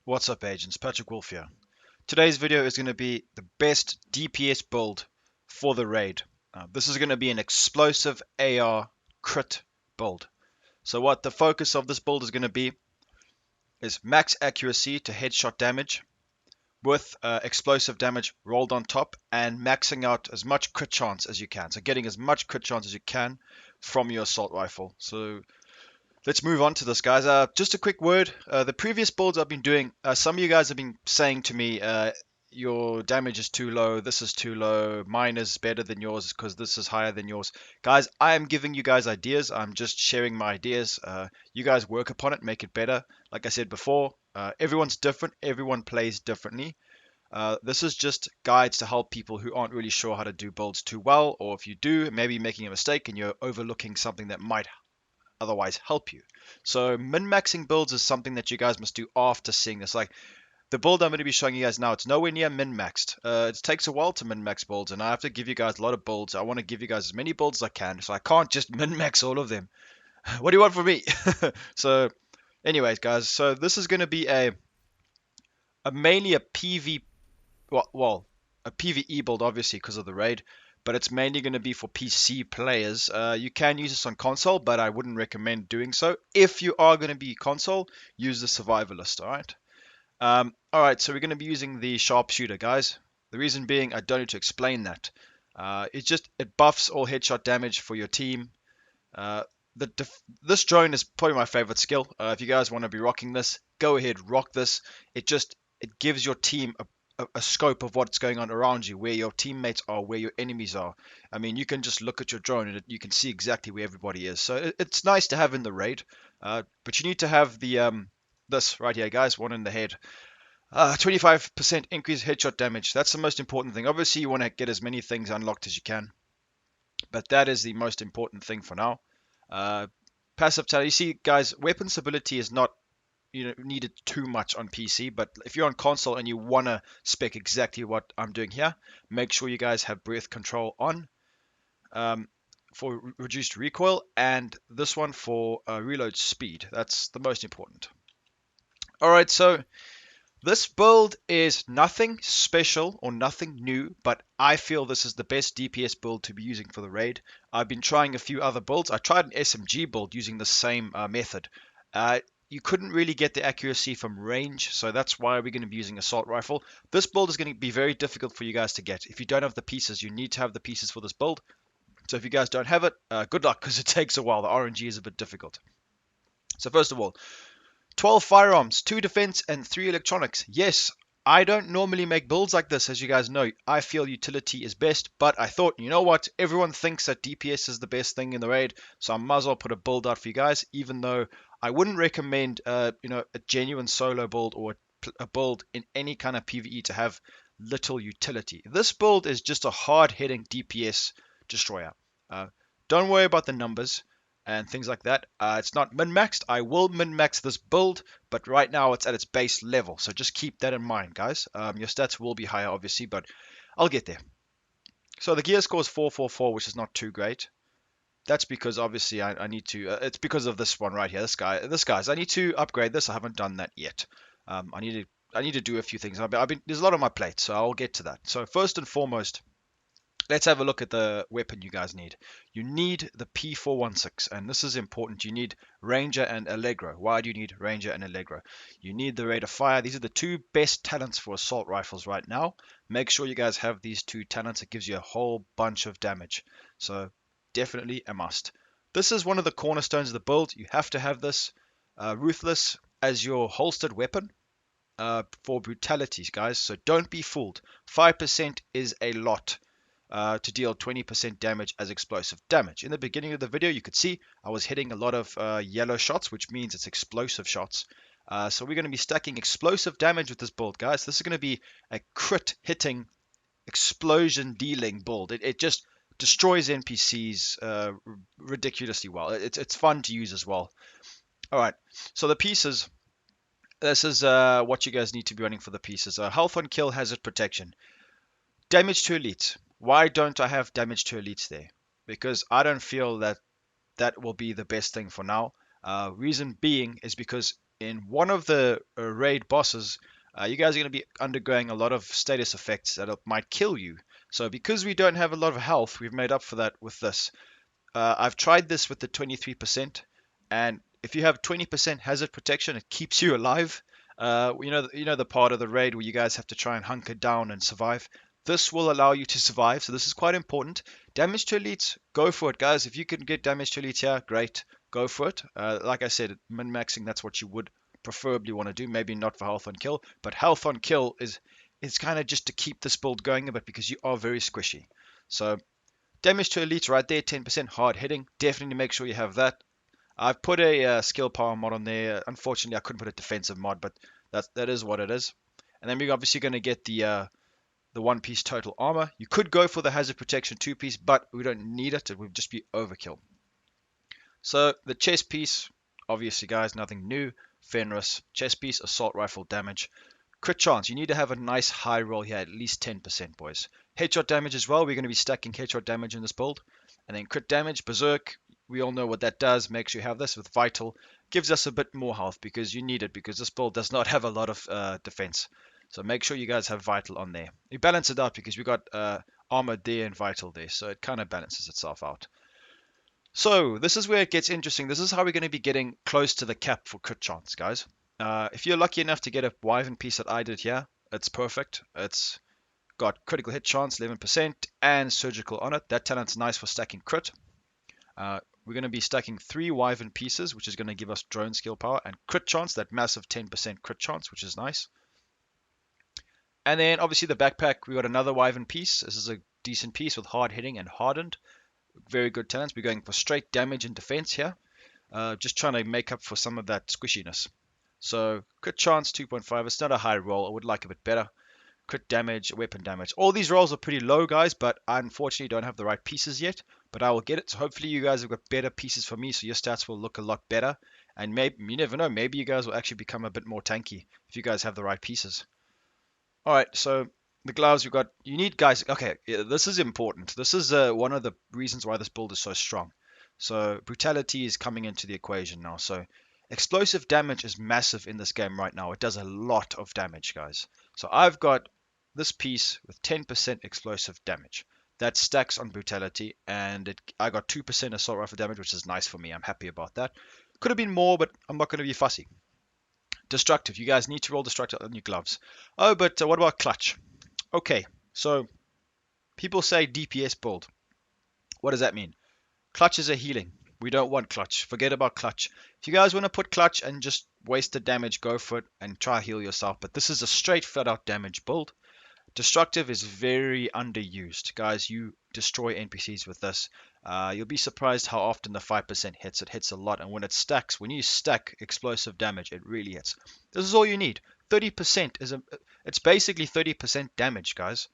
What's up, agents? Patrick Wolf here. Today's video is going to be the best DPS build for the raid. This is going to be an explosive AR crit build. So what the focus of this build is going to be is max accuracy to headshot damage with explosive damage rolled on top and maxing out as much crit chance as you can. So getting as much crit chance as you can from your assault rifle. So let's move on to this, guys. Just a quick word. The previous builds I've been doing, some of you guys have been saying to me, your damage is too low, this is too low, mine is better than yours because this is higher than yours. Guys, I am giving you guys ideas. I'm just sharing my ideas. You guys work upon it, make it better. Like I said before, everyone's different. Everyone plays differently. This is just guides to help people who aren't really sure how to do builds too well, or if you do, maybe making a mistake and you're overlooking something that might otherwise help you. So min-maxing builds is something that you guys must do after seeing this. Like the build I'm going to be showing you guys now, it's nowhere near min-maxed. It takes a while to min-max builds, and I have to give you guys a lot of builds. I want to give you guys as many builds as I can, so I can't just min-max all of them. What do you want from me? So anyways, guys, so this is going to be a mainly a PV, well, a PvE build, obviously, because of the raid, but it's mainly going to be for PC players. You can use this on console, but I wouldn't recommend doing so. If you are going to be console, use the survivalist, all right? All right, so we're going to be using the sharpshooter, guys. The reason being, I don't need to explain that. It buffs all headshot damage for your team. Uh, this drone is probably my favorite skill. If you guys want to be rocking this, go ahead, rock this. It gives your team a scope of what's going on around you, where your teammates are, where your enemies are. I mean, you can just look at your drone and you can see exactly where everybody is. So it's nice to have in the raid, but you need to have the this right here, guys, one in the head. 25% increased headshot damage. That's the most important thing. Obviously, you want to get as many things unlocked as you can, but that is the most important thing for now. Uh, Passive talent. You see, guys, weapon stability is not needed too much on PC, but if you're on console and you want to spec exactly what I'm doing here, make sure you guys have breath control on um, for reduced recoil, and this one for reload speed. That's the most important. All right, so this build is nothing special or nothing new, but I feel this is the best DPS build to be using for the raid. I've been trying a few other builds. I tried an SMG build using the same method. You couldn't really get the accuracy from range, so that's why we're going to be using assault rifle. This build is going to be very difficult for you guys to get. If you don't have the pieces, you need to have the pieces for this build. So if you guys don't have it, good luck, because it takes a while. The RNG is a bit difficult. So first of all, 12 firearms, 2 defense, and 3 electronics. Yes, I don't normally make builds like this, as you guys know. I feel utility is best, but I thought, you know what? Everyone thinks that DPS is the best thing in the raid, so I might as well put a build out for you guys, even though I wouldn't recommend, a genuine solo build or a build in any kind of PvE to have little utility. This build is just a hard-hitting DPS destroyer. Uh, don't worry about the numbers and things like that. It's not min-maxed. I will min-max this build, but right now it's at its base level. So just keep that in mind, guys. Your stats will be higher, obviously, but I'll get there. So the gear score is 444, which is not too great. That's because obviously I need to. It's because of this one right here. This guy's. I need to upgrade this. I haven't done that yet. I need to do a few things. There's a lot on my plate, so I'll get to that. So first and foremost, let's have a look at the weapon you guys need. You need the P416, and this is important. You need Ranger and Allegro. Why do you need Ranger and Allegro? You need the rate of fire. These are the two best talents for assault rifles right now. Make sure you guys have these two talents. It gives you a whole bunch of damage. So definitely a must. This is one of the cornerstones of the build. You have to have this. Ruthless as your holstered weapon. For brutalities, guys. So don't be fooled. 5% is a lot to deal 20% damage as explosive damage. In the beginning of the video, you could see I was hitting a lot of yellow shots, which means it's explosive shots. So we're going to be stacking explosive damage with this build, guys. This is going to be a crit hitting, explosion dealing build. It just destroys NPCs ridiculously well. It's fun to use as well. All right, so the pieces. This is what you guys need to be running for the pieces. Health on kill, hazard protection. Damage to elites. Why don't I have damage to elites there? Because I don't feel that will be the best thing for now. Reason being is because in one of the raid bosses, you guys are going to be undergoing a lot of status effects that might kill you. So because we don't have a lot of health, we've made up for that with this. I've tried this with the 23%, and if you have 20% hazard protection, it keeps you alive. You know the part of the raid where you guys have to try and hunker down and survive. This will allow you to survive, so this is quite important. Damage to elites, go for it, guys. If you can get damage to elites here, great, go for it. Like I said, min-maxing, that's what you would preferably want to do. Maybe not for health on kill, but health on kill is kind of just to keep this build going a bit because you are very squishy. So damage to elites right there, 10% hard hitting. Definitely make sure you have that. I've put a skill power mod on there. Unfortunately, I couldn't put a defensive mod, but that is what it is. And then we're obviously going to get the one piece total armor. You could go for the hazard protection two piece, but we don't need it. It would just be overkill. So the chest piece, obviously, guys, nothing new. Fenris, chest piece, assault rifle damage. Crit chance, you need to have a nice high roll here, at least 10%, boys. Headshot damage as well, we're going to be stacking headshot damage in this build. And then crit damage, berserk, we all know what that does. Make sure you have this with vital. Gives us a bit more health because you need it, because this build does not have a lot of defense. So make sure you guys have vital on there. You balance it out because we got armor there and vital there, so it kind of balances itself out. So this is where it gets interesting. This is how we're going to be getting close to the cap for crit chance, guys. If you're lucky enough to get a Wyvern piece that I did here, it's perfect. It's got critical hit chance, 11%, and surgical on it. That talent's nice for stacking crit. We're going to be stacking 3 Wyvern pieces, which is going to give us drone skill power, and crit chance, that massive 10% crit chance, which is nice. And then obviously the backpack, we got another Wyvern piece. This is a decent piece with hard hitting and hardened. Very good talents. We're going for straight damage and defense here. Just trying to make up for some of that squishiness. So crit chance 2.5. It's not a high roll. I would like a bit better. Crit damage, weapon damage. All these rolls are pretty low, guys, but I unfortunately don't have the right pieces yet. But I will get it. So hopefully you guys have got better pieces for me, so your stats will look a lot better. And maybe, you never know, maybe you guys will actually become a bit more tanky if you guys have the right pieces. All right, so the gloves we've got, you need, guys, okay, this is important. This is one of the reasons why this build is so strong. So brutality is coming into the equation now. So explosive damage is massive in this game right now. It does a lot of damage, guys. So I've got this piece with 10% explosive damage. That stacks on brutality, and I got 2% assault rifle damage, which is nice for me. I'm happy about that. Could have been more, but I'm not going to be fussy. Destructive. You guys need to roll destructive on your gloves. Oh, but what about clutch? Okay, so people say DPS build. What does that mean? Clutch is a healing. We don't want clutch. Forget about clutch. If you guys want to put clutch and just waste the damage, go for it and try heal yourself. But this is a straight flat out damage build. Destructive is very underused. Guys, you destroy NPCs with this. You'll be surprised how often the 5% hits. It hits a lot. And when it stacks, when you stack explosive damage, it really hits. This is all you need. 30% it's basically 30% damage, guys.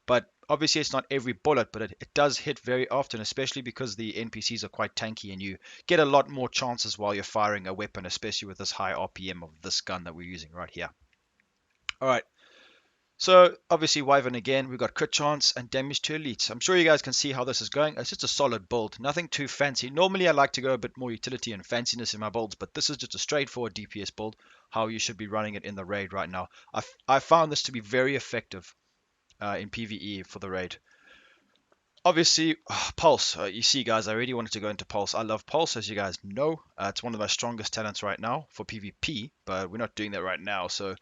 But obviously it's not every bullet, but it does hit very often, especially because the NPCs are quite tanky and you get a lot more chances while you're firing a weapon, especially with this high RPM of this gun that we're using right here. All right. So obviously Wyvern again, we've got crit chance and damage to elites. I'm sure you guys can see how this is going. It's just a solid build, nothing too fancy. Normally I like to go a bit more utility and fanciness in my builds, but this is just a straightforward DPS build, how you should be running it in the raid right now. I found this to be very effective in PvE for the raid. Obviously, Pulse. You see, guys, I really wanted to go into Pulse. I love Pulse, as you guys know. It's one of my strongest talents right now for PvP, but we're not doing that right now, so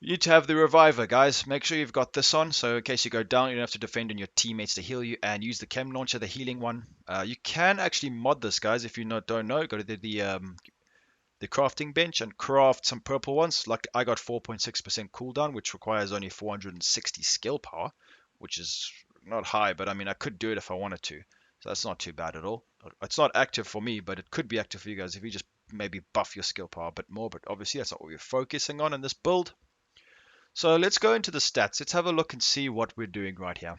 you need to have the Reviver, guys. Make sure you've got this on, so in case you go down, you don't have to defend on your teammates to heal you, and use the Chem Launcher, the healing one. You can actually mod this, guys, if you don't know. Go to the crafting bench and craft some purple ones. Like I got 4.6% cooldown, which requires only 460 skill power, which is not high, but I mean, I could do it if I wanted to. So that's not too bad at all. It's not active for me, but it could be active for you guys if you just maybe buff your skill power a bit more, but obviously that's not what we're focusing on in this build. So let's go into the stats. Let's have a look and see what we're doing right here.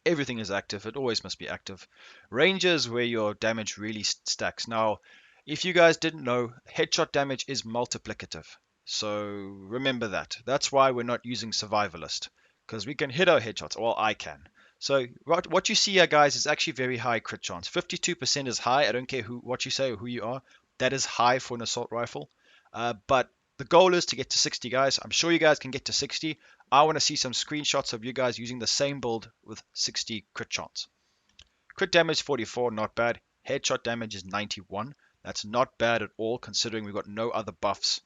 Everything is active. It always must be active. Ranger is where your damage really stacks. Now, if you guys didn't know, headshot damage is multiplicative. So remember that. That's why we're not using Survivalist, because we can hit our headshots. Well, I can. So what you see here, guys, is actually very high crit chance. 52% is high. I don't care what you say or who you are. That is high for an assault rifle. But the goal is to get to 60, guys. I'm sure you guys can get to 60. I want to see some screenshots of you guys using the same build with 60 crit chance. Crit damage 44, not bad. Headshot damage is 91. That's not bad at all, considering we've got no other buffs.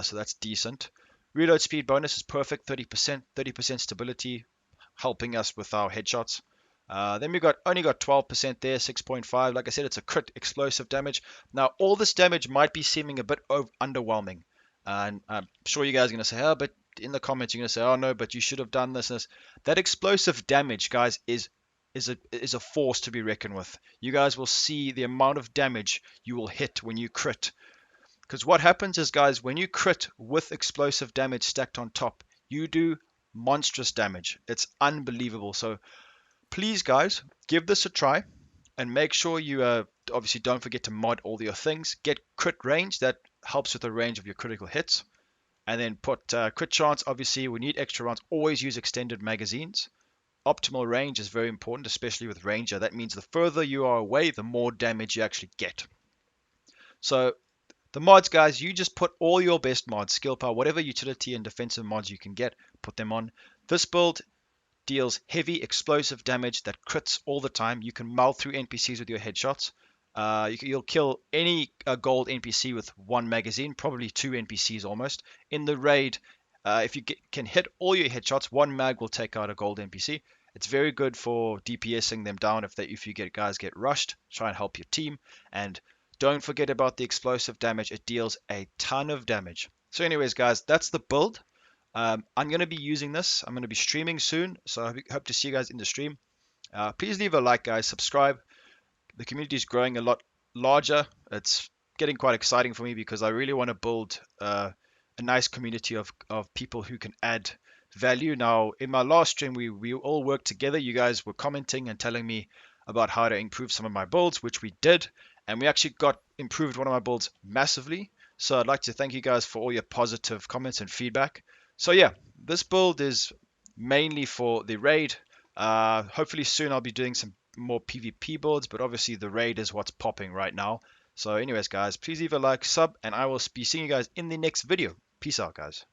So that's decent. Reload speed bonus is perfect, 30%, 30% stability, helping us with our headshots. Then we only got 12% there, 6.5. Like I said, it's a crit explosive damage. Now, all this damage might be seeming a bit underwhelming. And I'm sure you guys are going to say, oh, but in the comments, you're going to say, oh, no, but you should have done this and this. That explosive damage, guys, is a force to be reckoned with. You guys will see the amount of damage you will hit when you crit. Because what happens is, guys, when you crit with explosive damage stacked on top, you do monstrous damage. It's unbelievable. So please, guys, give this a try and make sure you obviously don't forget to mod all your things. Get crit range, that helps with the range of your critical hits. And then put crit chance. Obviously, we need extra rounds. Always use extended magazines. Optimal range is very important, especially with Ranger. That means the further you are away, the more damage you actually get. So the mods, guys, you just put all your best mods, skill power, whatever utility and defensive mods you can get, put them on. This build deals heavy explosive damage that crits all the time. You can mouth through NPCs with your headshots. You'll kill any gold NPC with one magazine, probably two NPCs almost. In the raid, if you can hit all your headshots, one mag will take out a gold NPC. It's very good for DPSing them down if you guys get rushed. Try and help your team. And don't forget about the explosive damage. It deals a ton of damage. So anyways, guys, that's the build. I'm going to be using this. I'm going to be streaming soon. So I hope to see you guys in the stream. Please leave a like, guys. Subscribe. The community is growing a lot larger. It's getting quite exciting for me because I really want to build a nice community of people who can add value. Now, in my last stream, we all worked together. You guys were commenting and telling me about how to improve some of my builds, which we did. And we actually got improved one of my builds massively. So I'd like to thank you guys for all your positive comments and feedback. So yeah, this build is mainly for the raid. Hopefully soon I'll be doing some more PvP builds, but obviously the raid is what's popping right now. So anyways, guys, please leave a like, sub, and I will be seeing you guys in the next video. Peace out, guys.